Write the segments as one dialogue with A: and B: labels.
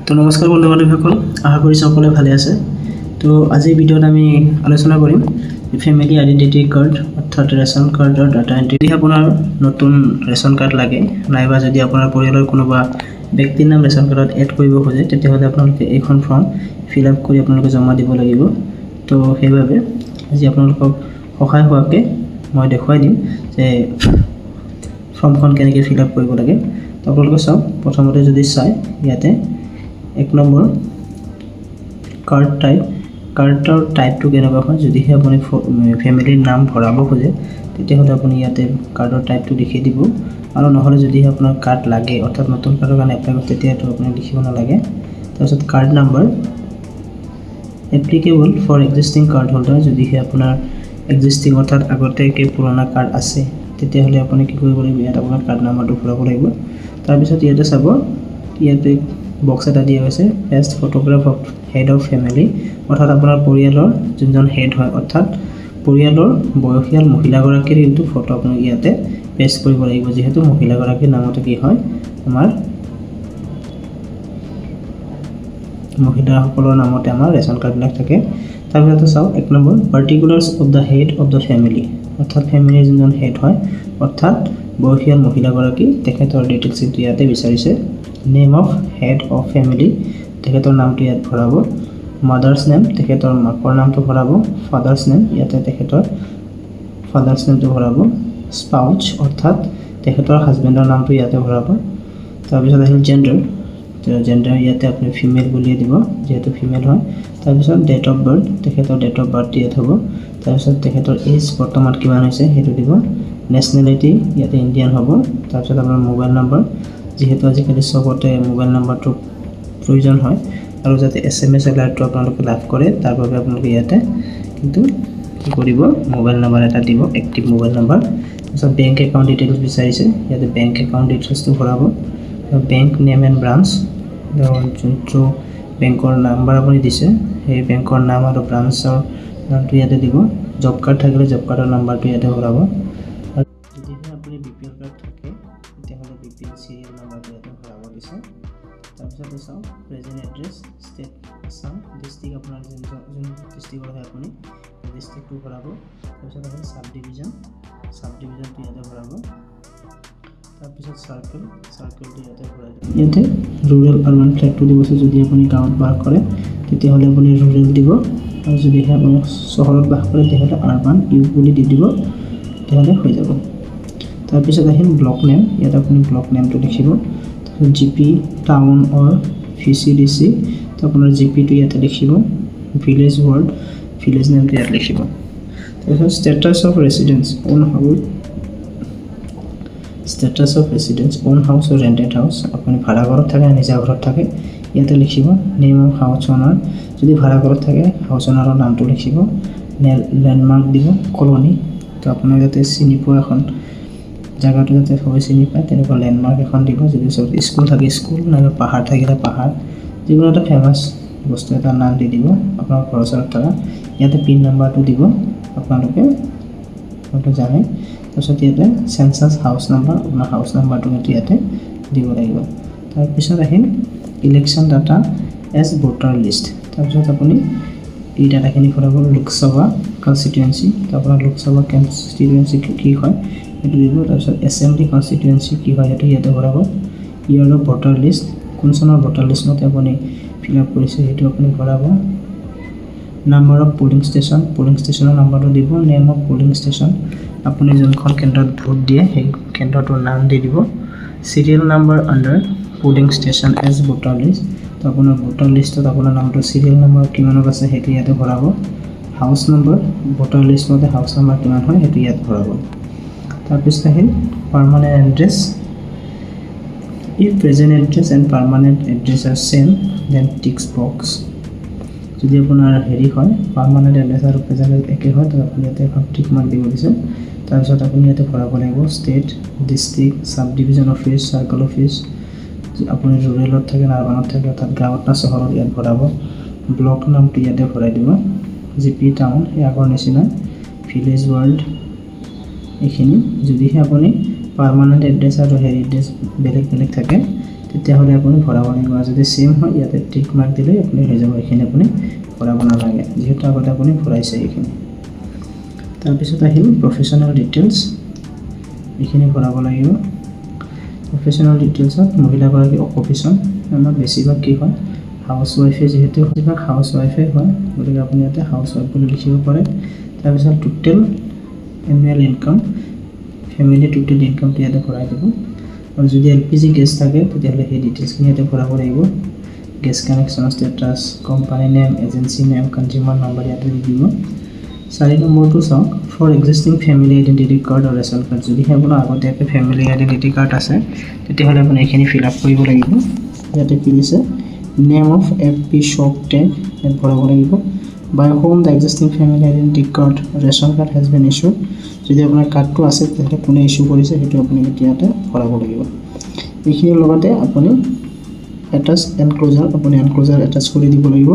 A: তো নমস্কাৰ বন্ধু বান্ধৱীসকল, আশা কৰিছোঁ সকলোৱে ভালে আছে। তো আজিৰ ভিডিঅ'ত আমি আলোচনা কৰিম ফেমিলি আইডেণ্টিটি কাৰ্ড অৰ্থাৎ ৰেচন কাৰ্ডৰ ডাটা এণ্ট্ৰি। যদি আপোনাৰ নতুন ৰেচন কাৰ্ড লাগে নাইবা যদি আপোনাৰ পৰিয়ালৰ কোনোবা ব্যক্তিৰ নাম ৰেচন কাৰ্ডত এড কৰিব খোজে তেতিয়াহ'লে আপোনালোকে এইখন ফৰ্ম ফিল আপ কৰি আপোনালোকে জমা দিব লাগিব। তো সেইবাবে আজি আপোনালোকক সহায় হোৱাকৈ মই দেখুৱাই দিম যে ফৰ্মখন কেনেকৈ ফিল আপ কৰিব লাগে। তো আপোনালোকে চাওক, প্ৰথমতে যদি চাই ইয়াতে 1 নম্বৰ কাৰ্ডৰ টাইপটো কেনেকুৱা হয়। যদিহে আপুনি ফেমিলিৰ নাম ভৰাব খোজে তেতিয়াহ'লে আপুনি ইয়াতে কাৰ্ডৰ টাইপটো লিখি দিব, আৰু নহ'লে যদিহে আপোনাৰ কাৰ্ড লাগে অৰ্থাৎ নতুন কাৰ্ডৰ কাৰণে এপ্লাই কৰে তেতিয়াতো আপুনি লিখিব নালাগে। তাৰপিছত card number applicable for existing card holder. যদিহে আপোনাৰ এক্সিষ্টিং অৰ্থাৎ আগতীয়াকৈ পুৰণা কাৰ্ড আছে তেতিয়াহ'লে আপুনি কি কৰিব লাগিব, ইয়াত আপোনাৰ কাৰ্ড নাম্বাৰটো ভৰাব লাগিব। তাৰপিছত ইয়াতে চাব, ইয়াতে বক্স এটা দিয়া হৈছে paste photograph of head of family, অৰ্থাৎ আপোনাৰ পৰিয়ালৰ যোনজন হেড হয় অৰ্থাৎ পৰিয়ালৰ বয়সীয়াল মহিলাগৰাকীৰ কিন্তু ফটো আপুনি ইয়াতে পেষ্ট কৰিব লাগিব, যিহেতু মহিলাগৰাকীৰ নামতে কি হয় আমাৰ মহিলাসকলৰ নামতে আমাৰ ৰেচন কাৰ্ডবিলাক থাকে। তাৰপিছতে চাওক 1 নম্বৰ particulars of the head of the family, অৰ্থাৎ ফেমিলিৰ যোনজন হেড হয় অৰ্থাৎ বয়সীয়াল মহিলাগৰাকী তেখেতৰ ডিটেইলছটো ইয়াতে বিচাৰিছে। Name of head of family, তেখেতৰ নামটো ইয়াত ভৰাব। মাদাৰ্ছ নেম, তেখেতৰ মাকৰ নামটো ভৰাব। ফাদাৰ্ছ নেম, ইয়াতে তেখেতৰ ফাদাৰ্ছ নেমটো ভৰাব। স্পাউচ অৰ্থাৎ তেখেতৰ হাজবেণ্ডৰ নামটো ইয়াতে ভৰাব। তাৰপিছত আহিল জেণ্ডাৰ, ইয়াতে আপুনি ফিমেল বুলিয়ে দিব যিহেতু ফিমেল হয়। তাৰপিছত ডেট অফ বাৰ্থ, তেখেতৰ ডেট অফ বাৰ্থ ইয়াত হ'ব। তাৰপিছত তেখেতৰ এজ বৰ্তমান কিমান হৈছে সেইটো দিব। নেশ্যনেলিটি ইয়াতে ইণ্ডিয়ান হ'ব। তাৰপিছত আপোনাৰ মোবাইল নম্বৰ, যিহেতু আজিকালি চবতে মোবাইল নাম্বাৰটো প্ৰয়োজন হয় আৰু যাতে SMS এলাৰ্টটো আপোনালোকে লাভ কৰে তাৰ বাবে আপোনালোকে ইয়াতে কিন্তু কি কৰিব, মোবাইল নাম্বাৰ এটা দিব, এক্টিভ মোবাইল নাম্বাৰ। তাৰপিছত বেংক একাউণ্ট ডিটেইলছ বিচাৰিছে, ইয়াতে বেংক একাউণ্ট ডিটেইলছটো ভৰাব। বেংক নেম এণ্ড ব্ৰাঞ্চ, যোনটো বেংকৰ নাম্বাৰ আপুনি দিছে সেই বেংকৰ নাম আৰু ব্ৰাঞ্চৰ নামটো ইয়াতে দিব। জব কাৰ্ড থাকিলে জব কাৰ্ডৰ নাম্বাৰটো ইয়াতে ভৰাব। আৰু যদিহে আপুনি BPL কাৰ্ড থাকে তেতিয়াহ'লে BPL চিৰিয়েল নাম্বাৰটো ইয়াতে ভৰাব দিছে। তাৰপিছতে চাওক present address, state Assam, district আপোনাৰ যোন ডিষ্ট্ৰিক্টৰ হয় আপুনি ডিষ্ট্ৰিক্টটো ভৰাব। তাৰপিছত আপুনি চাব ডিভিজনটো ইয়াতে ভৰাব। তাৰপিছত চাৰ্কেলটো ইয়াতে ভৰাই দিব। ইয়াতে ৰুৰেল আৰ্বান ফ্লেগটো দিব, যদি আপুনি গাঁৱত বাস কৰে তেতিয়াহ'লে আপুনি ৰুৰেল দিব, আৰু যদিহে আপুনি চহৰত বাস কৰে তেতিয়াহ'লে আৰ্বান ইউ বুলি দি দিব, তেতিয়াহ'লে হৈ যাব। তাৰপিছত আহিল ব্লক নেম, ইয়াত আপুনি ব্লক নেমটো লিখিব। তাৰপিছত GP টাউন অৰ VCDC, তো আপোনাৰ GPটো ইয়াতে লিখিব। ভিলেজ ৱাৰ্ড, ভিলেজ নেমটো ইয়াত লিখিব। তাৰপিছত status of residence, own house or rented house, আপুনি ভাড়া ঘৰত থাকে নিজা ঘৰত থাকে ইয়াতে লিখিব। নেম অফ হাউচ অনাৰ, যদি ভাড়া ঘৰত থাকে হাউচ অনাৰৰ নামটো লিখিব। লেণ্ডমাৰ্ক দিব, কলনি, তো আপোনাৰ যাতে চিনি পোৱা এখন জেগাটো যাতে সবেই চিনি পায় তেনেকুৱা লেণ্ডমাৰ্ক এখন দিব। যদি চব স্কুল থাকে স্কুল, নাইবা পাহাৰ থাকিলে পাহাৰ, যিকোনো এটা ফেমাছ বস্তু এটা নাম দি দিব আপোনাৰ ঘৰৰ ওচৰত থকা। ইয়াতে পিন নাম্বাৰটো দিব, আপোনালোকে জানে। তাৰপিছত ইয়াতে চেঞ্চাছ হাউচ নাম্বাৰ, আপোনাৰ হাউচ নাম্বাৰটো কিন্তু ইয়াতে দিব লাগিব। তাৰপিছত আহিল election data as voter list, তাৰপিছত আপুনি এই ডাটাখিনি ভৰাব। লোকসভা কনষ্টিটুৱেঞ্চি, তো আপোনাৰ লোকসভা কনষ্টিটুৱেঞ্চি কি হয় সেইটো দিব। তাৰপিছত এছেম্বলি কনষ্টিটুৱেঞ্চি কি হয় সেইটো ইয়াতে ভৰাব। ইয়াৰ অফ ভোটাৰ লিষ্ট, কোন চনৰ ভোটাৰ লিষ্ট মতে আপুনি ফিল আপ কৰিছে সেইটো আপুনি ভৰাব। নাম্বাৰ অফ পলিং ষ্টেচনৰ নাম্বাৰটো দিব। নেম অফ পলিং ষ্টেচন, আপুনি যোনখন কেন্দ্ৰত ভোট দিয়ে সেই কেন্দ্ৰটোৰ নাম দি দিব। Serial number under polling station as voter list, তো আপোনাৰ ভোটাৰ লিষ্টত আপোনাৰ নামটো চিৰিয়েল নাম্বাৰ কিমানত আছে সেইটো ইয়াতে ভৰাব। হাউচ নম্বৰ, ভোটাৰ লিষ্ট মতে হাউচ নাম্বাৰ কিমান হয় সেইটো ইয়াত ভৰাব। তাৰপিছত আহিল permanent address, if present address and permanent address are same then ticks box, যদি আপোনাৰ হেৰি হয় পাৰ্মানেণ্ট এড্ৰেছ আৰু প্ৰেজেণ্ট একে হয় তো আপুনি ইয়াতে এখন টিক মাৰ্ক দিব দিছে। তাৰপিছত আপুনি ইয়াতে ভৰাব লাগিব ষ্টেট, ডিষ্ট্ৰিক্ট, চাব ডিভিজন অফিচ, চাৰ্কল অফিচ, আপুনি ৰুৰেলত থাকে না আৰ্বানত থাকে অৰ্থাৎ গাঁৱত না চহৰত ইয়াত ভৰাব। ব্লক নামটো ইয়াতে ভৰাই দিব। GP টাউন সেই আগৰ নিচিনা। ভিলেজ ৱাৰ্ড এইখিনি। যদিহে আপুনি পাৰ্মানেণ্ট এড্ৰেছ আৰু হেৰি এড্ৰেছ বেলেগ থাকে তেতিয়াহ'লে আপুনি ভৰাব লাগিব। যদি সেম হয় ইয়াতে টিক মাৰ্ক দিলে আপুনি হৈ যাব, এইখিনি আপুনি ভৰাব নালাগে যিহেতু আগতে আপুনি ভৰাইছে এইখিনি। তাৰপিছত আহিল প্ৰফেশ্যনেল ডিটেইলছ, এইখিনি ভৰাব লাগিব। প্ৰফেশ্যনেল ডিটেইলছত মহিলাগৰাকী অকুপেশ্যন, আমাৰ বেছিভাগ কি হয় হাউচ ৱাইফে, যিহেতু বেছিভাগ হাউচ ৱাইফে হয় গতিকে আপুনি ইয়াতে হাউচ ৱাইফ বুলি লিখিব পাৰে। তাৰপিছত total annual income, family total ইনকামটো ইয়াতে ভৰাই দিব। আৰু যদি LPG গেছ থাকে তেতিয়াহ'লে সেই ডিটেইলছখিনি ইয়াতে ভৰাব লাগিব। Gas connection status, company name, agency name, consumer number ইয়াতে দি দিব। 4 নম্বৰটো চাওক, for existing family identity card আৰু ৰেচন কাৰ্ড, যদিহে আপোনাৰ আগতীয়াকৈ ফেমিলি আইডেণ্টিটি কাৰ্ড আছে তেতিয়াহ'লে আপুনি এইখিনি ফিল আপ কৰিব লাগিব। ইয়াতে কি দিছে, name of FP shop tag ইয়াত ভৰাব লাগিব। By whom the existing family identity card ration card has been issued, যদি আপোনাৰ কাৰ্ডটো আছে তেতিয়াহ'লে কোনে ইছ্যু কৰিছে সেইটো আপুনি ইয়াতে ভৰাব লাগিব। এইখিনিৰ লগতে আপুনি এটাচ এনক্ল'জাৰ, আপুনি এনক্ল'জাৰ এটাচ কৰি দিব লাগিব।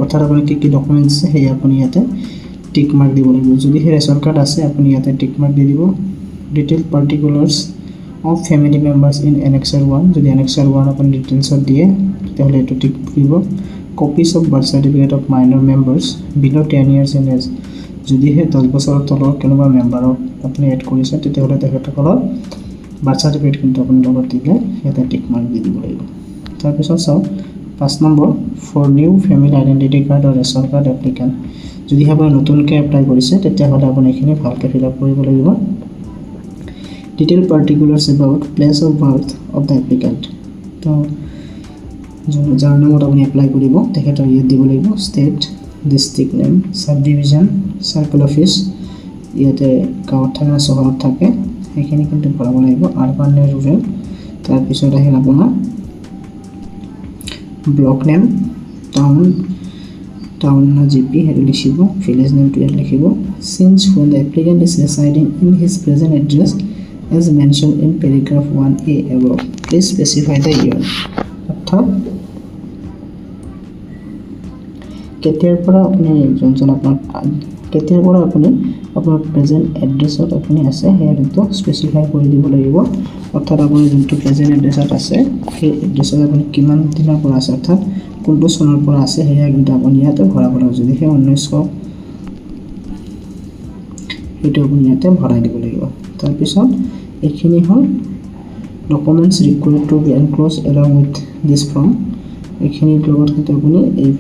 A: অৰ্থাৎ আপুনি কি কি ডকুমেণ্টছ আছে সেয়া আপুনি ইয়াতে টিক মাৰ্ক দিব লাগিব। যদি সেই ৰেচন কাৰ্ড আছে আপুনি ইয়াতে টিক মাৰ্ক দি দিব। Detail particulars of family members in Annexure 1, যদি Annexure 1 আপুনি ডিটেইলছত দিয়ে তেতিয়াহ'লে এইটো টিক দিব। Copies of birth certificate of minor members below' 10 years in age, যদিহে 10 বছৰৰ তলৰ কোনোবা মেম্বাৰক আপুনি এড কৰিছে তেতিয়াহ'লে তেখেতসকলৰ বাৰ্থ চাৰ্টিফিকেট কিন্তু আপুনি লগত দিলে ইয়াতে টিক মাৰ্ক দি দিব লাগিব। তাৰপিছত চাওক 5 নম্বৰ, for new family identity card আৰু ৰেচন কাৰ্ড এপ্লিকেণ্ট, যদিহে আপুনি নতুনকৈ এপ্লাই কৰিছে তেতিয়াহ'লে আপুনি এইখিনি ভালকৈ ফিল আপ কৰিব লাগিব। Detail particulars about place of birth of the applicant, তো যাৰ নামত আপুনি এপ্লাই কৰিব তেখেতৰ ইয়াত দিব লাগিব। ষ্টেট, ডিষ্ট্ৰিক্ট নেম, চাব ডিভিজন, চাৰ্কল অফিচ, ইয়াতে গাঁৱত থাকে না চহৰত থাকে সেইখিনি কিন্তু ভৰাব লাগিব। আৰবান নে ৰুৰেল, তাৰপিছত আহিল আপোনাৰ ব্লক নেম, টাউন না GP সেইটো লিখিব। ভিলেজ নেমটো ইয়াত লিখিব। Since when the applicant is residing in his present address as mentioned in paragraph 1A above, please specify the year, অৰ্থাৎ কেতিয়াৰ পৰা আপুনি আপোনাৰ প্ৰেজেণ্ট এড্ৰেছত আপুনি আছে সেয়া কিন্তু স্পেচিফাই কৰি দিব লাগিব। অৰ্থাৎ আপুনি যোনটো প্ৰেজেণ্ট এড্ৰেছত আছে সেই এড্ৰেছত আপুনি কিমান দিনৰ পৰা আছে, অৰ্থাৎ কোনটো চনৰ পৰা আছে সেয়া কিন্তু আপুনি ইয়াতে ভৰাব লাগিব। যদি সেই 1900 সেইটো আপুনি ইয়াতে ভৰাই দিব লাগিব। তাৰপিছত এইখিনি হ'ল documents required to be enclose along with this form, এইখিনিৰ লগত কিন্তু আপুনি এই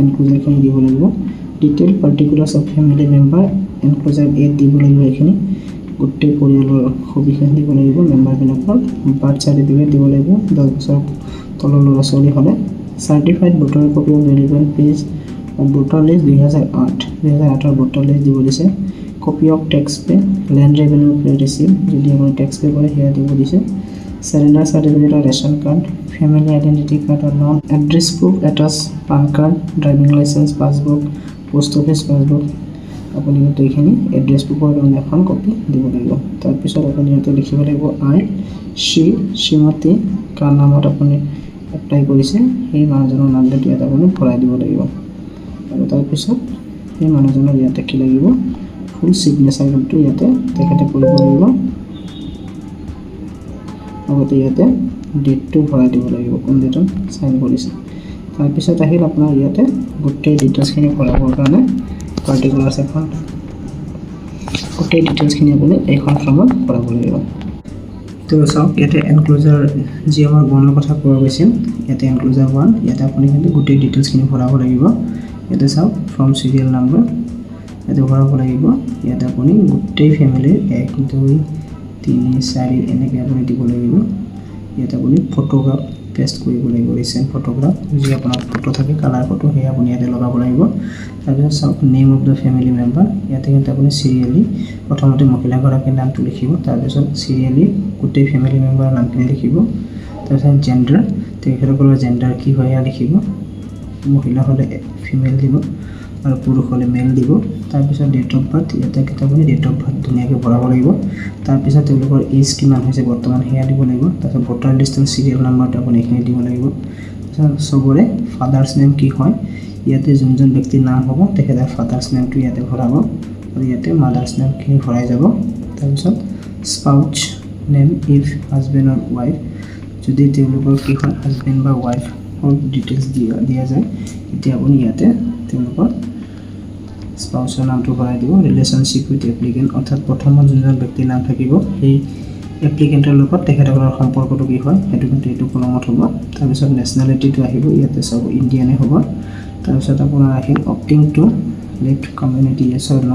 A: এনক্ল'জাৰখিনি দিব লাগিব। Detail particulars of family member, enclosure 8 দিব লাগিব। এইখিনি গোটেই পৰিয়ালৰ সবিশেষ দিব লাগিব। মেম্বাৰবিলাকৰ বাৰ্থ চাৰ্টিফিকেট দিব লাগিব 10 বছৰ তলৰ ল'ৰা ছোৱালী হ'লে। Certified voter copy of relevant page of voter list 2008 voter list দিব দিছে। Copy of tax pay, land revenue receipt, যদি আপুনি টেক্স পে কৰে সেয়া দিব দিছে। সাৰেণ্ডাৰ চাৰ্টিফিকেট আৰু ration card, family identity card আৰু non, address proof attach PAN card, driving licence, passbook, post office passbook, আপুনি কিন্তু এইখিনি এড্ৰেছ প্ৰুফৰ কাৰণে এখন কপি দিব লাগিব। তাৰপিছত আপুনি ইয়াতে লিখিব লাগিব শ্ৰীমতী কাৰ নামত আপুনি এপ্লাই কৰিছে সেই মানুহজনৰ নামটো ইয়াত আপুনি ভৰাই দিব লাগিব। আৰু তাৰপিছত সেই মানুহজনৰ ইয়াতে কি লাগিব, ফুল ছিগনেচাৰ কিন্তু ইয়াতে তেখেতে কৰিব লাগিব। লগতে ইয়াতে ডেটটো ভৰাই দিব লাগিব, কোন ডেটত চাইন কৰিছে। তাৰপিছত আহিল আপোনাৰ ইয়াতে গোটেই ডিটেইলছখিনি ভৰাবৰ কাৰণে পাৰ্টিকুলাৰ্ছ এখন, গোটেই ডিটেইলছখিনি আপুনি এইখন ফৰ্মত ভৰাব লাগিব। তো চাওক ইয়াতে এনক্ল'জাৰ যি আমাৰ 1ৰ কথা কোৱা গৈছিল, ইয়াতে এনক্ল'জাৰ 1, ইয়াতে আপুনি কিন্তু গোটেই ডিটেইলছখিনি ভৰাব লাগিব। ইয়াতে চাওক ফৰ্ম চিৰিয়েল নাম্বাৰ ইয়াতে ভৰাব লাগিব। ইয়াতে আপুনি গোটেই ফেমিলিৰ 1, 2, 3, 4 এনেকৈ আপুনি দিব লাগিব। ইয়াতে আপুনি ফটোগ্ৰাফ পেষ্ট কৰিব লাগিব, ৰিচেণ্ট ফটোগ্ৰাফ, যি আপোনাৰ ফটো থাকে কালাৰ ফটো সেয়া আপুনি ইয়াতে লগাব লাগিব। তাৰপিছত চাওক name of the family member, ইয়াতে কিন্তু আপুনি চিৰিয়েলি প্ৰথমতে মহিলাগৰাকীৰ নামটো লিখিব, তাৰপিছত চিৰিয়েলি গোটেই ফেমিলি মেম্বাৰৰ নামখিনি লিখিব। তাৰপিছত জেণ্ডাৰ, তেখেতসকলৰ জেণ্ডাৰ কি হয় এয়া লিখিব। মহিলা হ'লে ফিমেল দিব আৰু পুৰুষ হ'লে মেল দিব। তাৰপিছত ডেট অফ বাৰ্থ, ইয়াতে আপুনি ডেট অফ বাৰ্থ ধুনীয়াকৈ ভৰাব লাগিব। তাৰপিছত তেওঁলোকৰ এজ কিমান হৈছে বৰ্তমান সেয়া দিব লাগিব। তাৰপিছত ভোটাৰ লিষ্টৰ চিৰিয়েল নাম্বাৰটো আপুনি এইখিনি দিব লাগিব। তাৰপিছত চবৰে ফাদাৰ্ছ নেম কি হয়, ইয়াতে যোনজন ব্যক্তিৰ নাম হ'ব তেখেতৰ ফাদাৰ্ছ নেমটো ইয়াতে ভৰাব আৰু ইয়াতে মাদাৰ্ছ নেমখিনি ভৰাই যাব। তাৰপিছত spouse name if husband or wife, যদি তেওঁলোকৰ কি হয় হাজবেণ্ড বা ৱাইফৰ ডিটেইলছ দিয়া যায় তেতিয়া আপুনি ইয়াতে তেওঁলোকৰ স্পাউচৰ নামটো ভৰাই দিব ৰিলেশ্যনশ্বিপ উইথ এপ্লিকেণ্ট অৰ্থাৎ প্ৰথমত যোনজন ব্যক্তিৰ নাম থাকিব সেই এপ্লিকেণ্টৰ লগত তেখেতসকলৰ সম্পৰ্কটো কি হয় সেইটো কিন্তু এইটো কলমত হ'ব তাৰপিছত নেশ্যনেলিটিটো আহিব ইয়াতে চাব ইণ্ডিয়ানে হ'ব তাৰপিছত আপোনাৰ আহিল অপটিং টু লেফ্ট কমিউনিটি য়েছৰ ন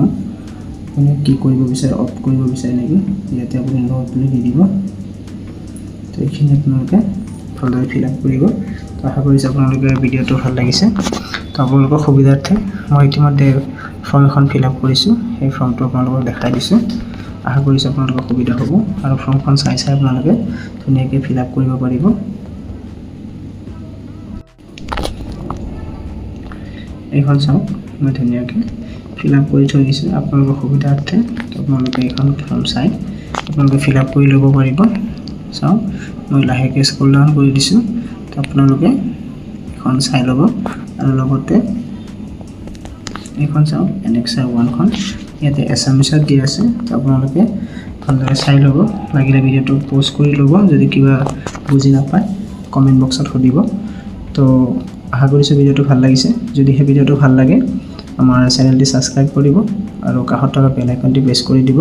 A: আপুনি কি কৰিব বিচাৰে অপ্ট কৰিব বিচাৰে নেকি ইয়াতে আপুনি ন বুলি দি দিব তো এইখিনি আপোনালোকে ভালদৰে ফিল আপ কৰিব তো আশা কৰিছোঁ আপোনালোকে ভিডিঅ'টো ভাল লাগিছে তো আপোনালোকৰ সুবিধাৰ্থে মই ইতিমধ্যে ফৰ্ম এখন ফিল আপ কৰিছোঁ সেই ফৰ্মটো আপোনালোকক দেখাই দিছোঁ আশা কৰিছোঁ আপোনালোকৰ সুবিধা হ'ব আৰু ফৰ্মখন চাই আপোনালোকে ধুনীয়াকৈ ফিল আপ কৰিব পাৰিব এইখন চাওক মই ধুনীয়াকৈ ফিল আপ কৰি থৈ দিছোঁ আপোনালোকৰ সুবিধাৰ্থে আপোনালোকে এইখন ফৰ্ম চাই আপোনালোকে ফিল আপ কৰি ল'ব পাৰিব চাওক মই লাহেকৈ স্ক্ৰল ডাউন কৰি দিছোঁ তো আপোনালোকে এখন চাই ল'ব আৰু লগতে এইখন চাওক এনেক্সাৰ 1খন ইয়াতে এছামিছত দিয়া আছে তো আপোনালোকে ভালদৰে চাই ল'ব লাগিলে ভিডিঅ'টো প'ষ্ট কৰি ল'ব যদি কিবা বুজি নাপায় কমেণ্ট বক্সত সুধিব তো আশা কৰিছোঁ ভিডিঅ'টো ভাল লাগিছে যদি সেই ভিডিঅ'টো ভাল লাগে আমাৰ চেনেলটি ছাবস্ক্ৰাইব কৰিব আৰু কাষত থকা বেল আইকনটি প্ৰেছ কৰি দিব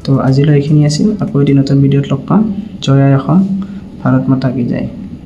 A: তো আজিলৈ এইখিনি আছিল আকৌ এটি নতুন ভিডিঅ'ত লগ পাম জয় আই অসম ভাৰত মাতা কি জয়